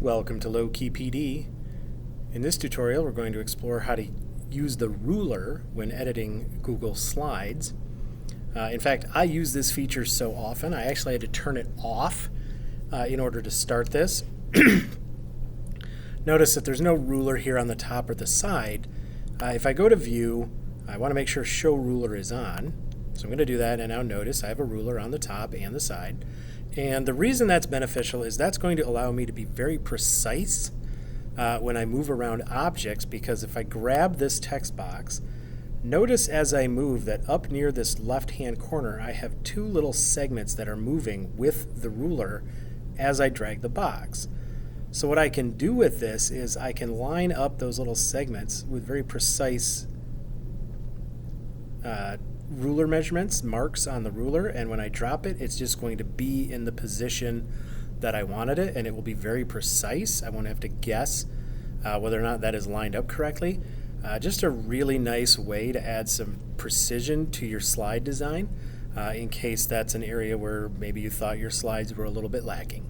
Welcome to Low-Key PD. In this tutorial, we're going to explore how to use the ruler when editing Google Slides. In fact, I use this feature so often, I actually had to turn it off in order to start this. Notice that there's no ruler here on the top or the side. If I go to View, I want to make sure Show Ruler is on. So I'm going to do that, and now notice I have a ruler on the top and the side. And the reason that's beneficial is that's going to allow me to be very precise when I move around objects, because if I grab this text box, notice as I move that up near this left-hand corner I have two little segments that are moving with the ruler as I drag the box. So what I can do with this is I can line up those little segments with very precise ruler measurements, marks on the ruler, and when I drop it, it's just going to be in the position that I wanted it, and it will be very precise. I won't have to guess whether or not that is lined up correctly. Just a really nice way to add some precision to your slide design in case that's an area where maybe you thought your slides were a little bit lacking.